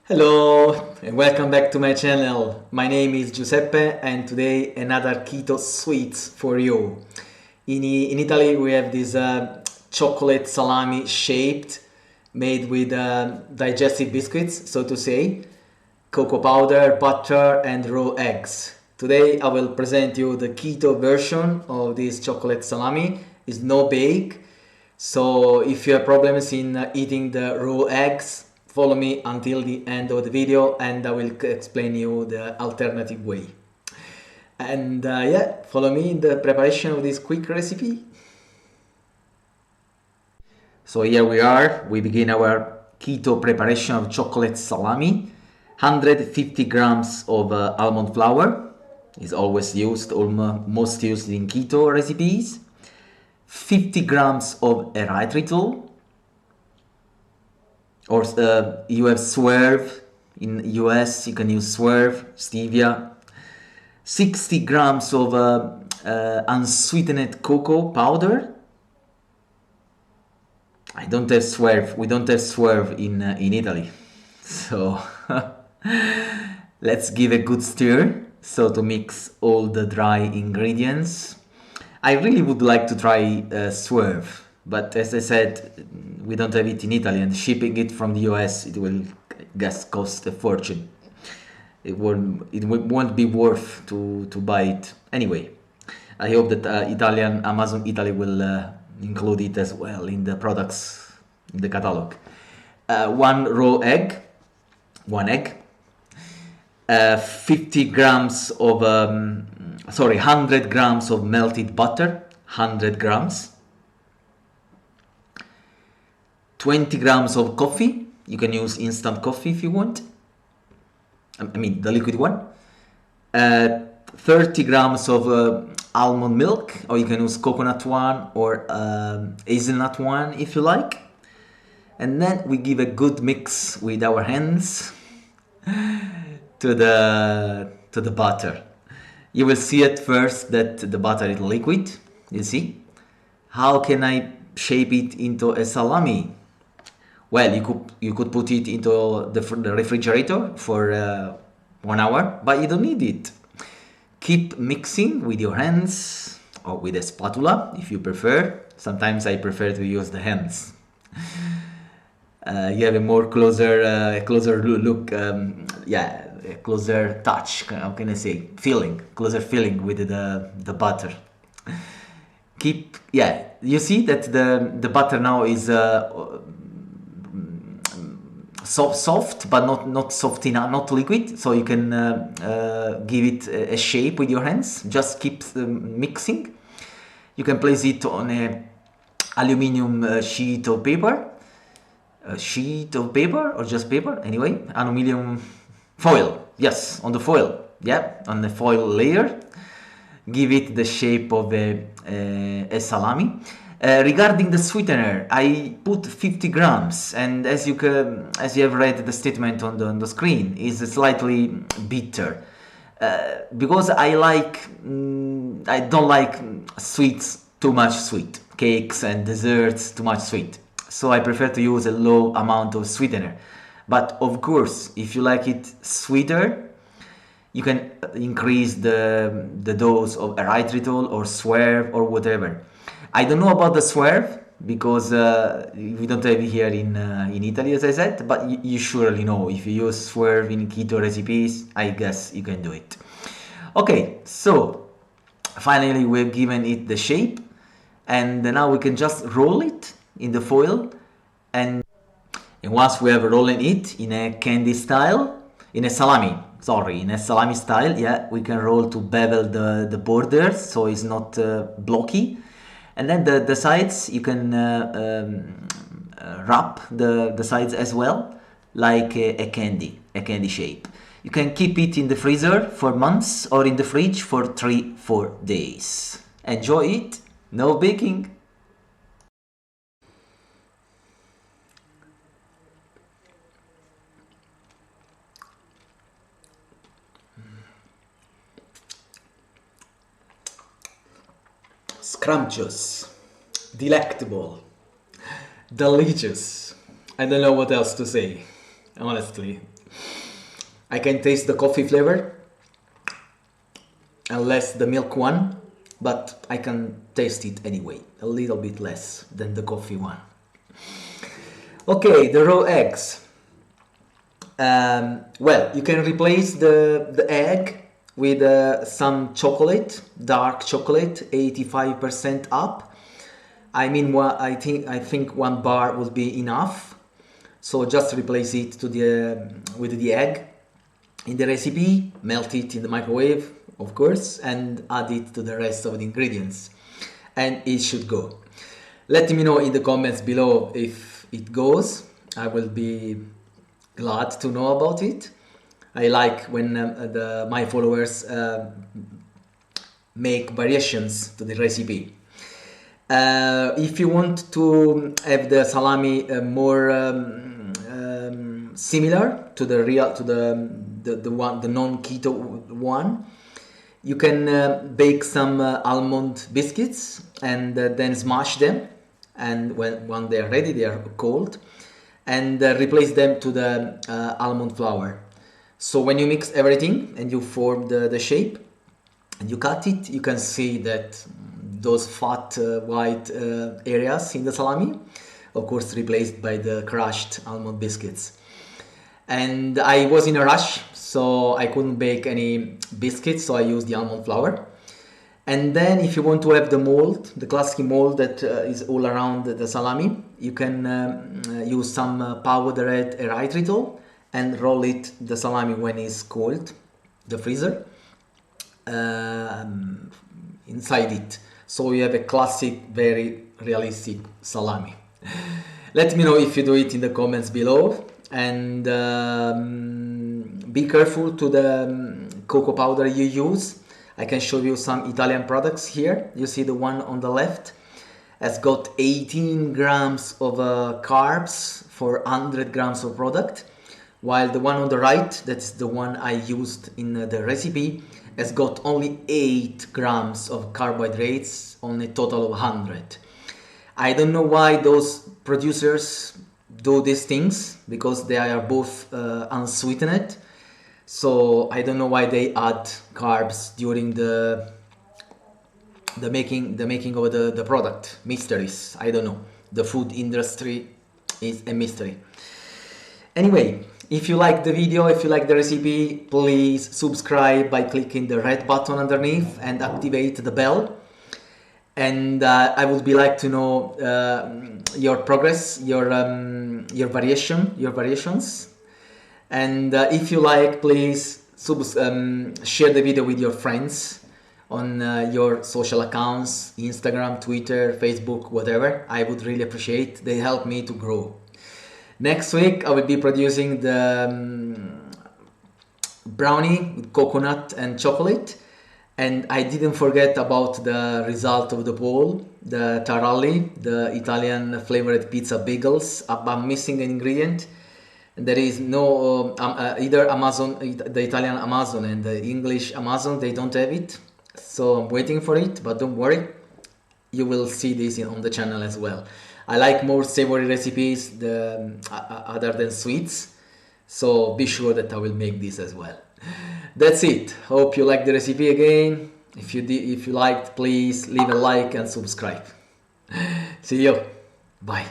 Hello and welcome back to my channel. My name is Giuseppe and today another keto sweets for you. In Italy we have this chocolate salami shaped made with digestive biscuits, so to say, cocoa powder, butter and raw eggs. Today I will present you the keto version of this chocolate salami. It's no bake, so if you have problems in eating the raw eggs, follow me until the end of the video and I will explain you the alternative way. And yeah, follow me in the preparation of this quick recipe. So here we are, we begin our keto preparation of chocolate salami. 150 grams of almond flour is always used, most used in keto recipes. 50 grams of erythritol, or you have swerve in US, you can use swerve, stevia. 60 grams of unsweetened cocoa powder. I don't have swerve, we don't have swerve in Italy, so let's give a good stir so to mix all the dry ingredients. I really would like to try swerve, but as I said, we don't have it in Italy, and shipping it from the US, it will, I guess, cost a fortune. It won't be worth to buy it. Anyway, I hope that Amazon Italy will include it as well in the products in the catalog. One raw egg, 50 grams of 100 grams of melted butter, 100 grams. 20 grams of coffee, you can use instant coffee if you want, I mean the liquid one. 30 grams of almond milk, or you can use coconut one or hazelnut one if you like. And then we give a good mix with our hands to the butter. You will see at first that the butter is liquid, you see. How can I shape it into a salami? Well, you could put it into the refrigerator for 1 hour, but you don't need it. Keep mixing with your hands or with a spatula if you prefer. Sometimes I prefer to use the hands. You have a more closer look, a closer touch. How can I say? Closer feeling with the butter. You see that the butter now is soft, but not soft enough, not liquid, so you can give it a shape with your hands. Just keep mixing. You can place it on a aluminium sheet of paper, or just paper, anyway, aluminium foil, yes, on the foil, on the foil layer. Give it the shape of a salami. Regarding the sweetener, I put 50 grams, and as you have read the statement on the screen, is slightly bitter. Because I don't like sweets too much sweet, cakes and desserts too much sweet. So I prefer to use a low amount of sweetener. But of course, if you like it sweeter, you can increase the dose of erythritol or swerve or whatever. I don't know about the swerve because we don't have it here in Italy, as I said, but you surely know. If you use swerve in keto recipes, I guess you can do it. Okay, so finally we've given it the shape, and now we can just roll it in the foil, and once we have rolled it in a candy style, in a salami style, we can roll to bevel the borders so it's not blocky. And then the sides, you can wrap the sides as well, like a candy shape. You can keep it in the freezer for months or in the fridge for 3-4 days. Enjoy it, no baking. Scrumptious, delectable, delicious. I don't know what else to say, honestly. I can taste the coffee flavor and less the milk one, but I can taste it anyway, a little bit less than the coffee one. Okay, the raw eggs. Well, you can replace the egg with some chocolate, dark chocolate, 85% up. I mean, I think 1 bar will be enough. So just replace it to with the egg. In the recipe, melt it in the microwave, of course, and add it to the rest of the ingredients. And it should go. Let me know in the comments below if it goes. I will be glad to know about it. I like when my followers make variations to the recipe. If you want to have the salami more similar to the non-keto one, you can bake some almond biscuits and then smash them, and when they are ready, they are cold, and replace them to the almond flour. So when you mix everything and you form the shape and you cut it, you can see that those fat white areas in the salami, of course, replaced by the crushed almond biscuits. And I was in a rush, so I couldn't bake any biscuits, so I used the almond flour. And then if you want to have the mold, the classic mold that is all around the salami, you can use some powdered erythritol and roll it, the salami, when it's cold, the freezer, inside it. So you have a classic, very realistic salami. Let me know if you do it in the comments below. And be careful to the cocoa powder you use. I can show you some Italian products here. You see the one on the left has got 18 grams of carbs for 100 grams of product, while the one on the right, that's the one I used in the recipe, has got only 8 grams of carbohydrates on a total of 100. I don't know why those producers do these things, because they are both unsweetened. So I don't know why they add carbs during the making of the product. Mysteries. I don't know. The food industry is a mystery. Anyway, if you like the video, if you like the recipe, please subscribe by clicking the red button underneath and activate the bell. And I would be like to know your progress, your variations. And if you like, please share the video with your friends on your social accounts, Instagram, Twitter, Facebook, whatever. I would really appreciate. They help me to grow. Next week I will be producing the brownie with coconut and chocolate. And I didn't forget about the result of the poll, the taralli, the Italian flavored pizza bagels. I'm missing an ingredient. There is no either Amazon, the Italian Amazon and the English Amazon, they don't have it. So I'm waiting for it, but don't worry, you will see this on the channel as well. I like more savory recipes other than sweets, so be sure that I will make this as well. That's it. Hope you like the recipe again. If you liked, please leave a like and subscribe. See you. Bye.